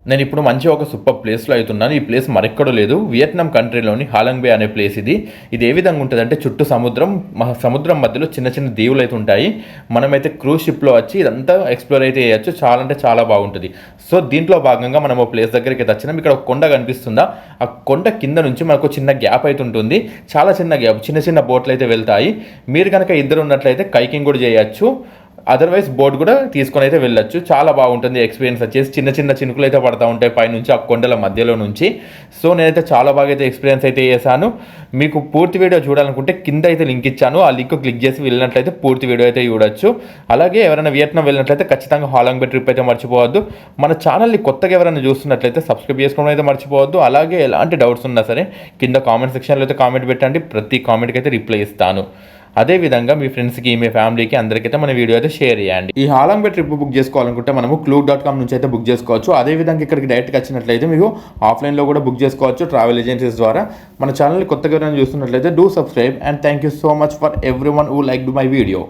నేను ఇప్పుడు మంచి ఒక సూపర్ ప్లేస్లో అవుతున్నాను. ఈ ప్లేస్ మరెక్కడో లేదు, వియత్నాం కంట్రీలోని హాలంగ్ బే అనే ప్లేస్ ఇది. ఇది ఏ విధంగా ఉంటుంది అంటే చుట్టూ సముద్రం మధ్యలో చిన్న చిన్న దీవులు అయితే ఉంటాయి. మనమైతే క్రూజ్ షిప్లో వచ్చి ఇదంతా ఎక్స్ప్లోర్ అయితే చేయొచ్చు. చాలా అంటే చాలా బాగుంటుంది. సో దీంట్లో భాగంగా మనం ఓ ప్లేస్ దగ్గరికి అయితే వచ్చినాం. ఇక్కడ ఒక కొండ కనిపిస్తుందా, ఆ కొండ కింద నుంచి మనకు చిన్న గ్యాప్ అయితే ఉంటుంది. చాలా చిన్న గ్యాప్, చిన్న చిన్న బోట్లు అయితే వెళ్తాయి. మీరు కనుక ఇద్దరు ఉన్నట్లయితే కైకింగ్ కూడా చేయొచ్చు, అదర్వైజ్ బోట్ కూడా తీసుకొని అయితే వెళ్ళొచ్చు. చాలా బాగుంటుంది ఎక్స్పీరియన్స్ వచ్చేసి. చిన్న చిన్న చినుకులు అయితే పడతా ఉంటాయి పైనుంచి ఆ కొండల మధ్యలో నుంచి. సో నేనైతే చాలా బాగా అయితే ఎక్స్పీరియన్స్ అయితే చేశాను. మీకు పూర్తి వీడియో చూడాలనుకుంటే కింద అయితే లింక్ ఇచ్చాను, ఆ లింక్ క్లిక్ చేసి వెళ్ళినట్లయితే పూర్తి వీడియో అయితే చూడొచ్చు. అలాగే ఎవరైనా వియత్నాం వెళ్ళినట్లయితే ఖచ్చితంగా హాలంగ్ బే ట్రిప్ అయితే మర్చిపోవద్దు. మన ఛానల్ని కొత్తగా ఎవరైనా చూస్తున్నట్లయితే సబ్స్క్రైబ్ చేసుకోవడం అయితే మర్చిపోవద్దు. అలాగే ఎలాంటి డౌట్స్ ఉన్నా సరే కింద కామెంట్ సెక్షన్లో అయితే కామెంట్ పెట్టండి, ప్రతి కామెంట్కి అయితే రిప్లై ఇస్తాను. అదేవిధంగా మీ ఫ్రెండ్స్కి, మీ ఫ్యామిలీకి అందరికైతే మన వీడియో అయితే షేర్ చేయండి. ఈ హాలంగ్ బే ట్రిప్ బుక్ చేసుకోవాలనుకుంటే మనము Klook.com నుంచి అయితే బుక్ చేసుకోవచ్చు. అదేవిధంగా ఇక్కడికి డైరెక్ట్గా వచ్చినట్లయితే మీకు ఆఫ్లైన్లో కూడా బుక్ చేసుకోవచ్చు ట్రావెల్ ఏజెన్సీస్ ద్వారా. మన ఛానల్ని కొత్తగా చూస్తున్నట్లయితే do subscribe and thank you so much for every one who like my video.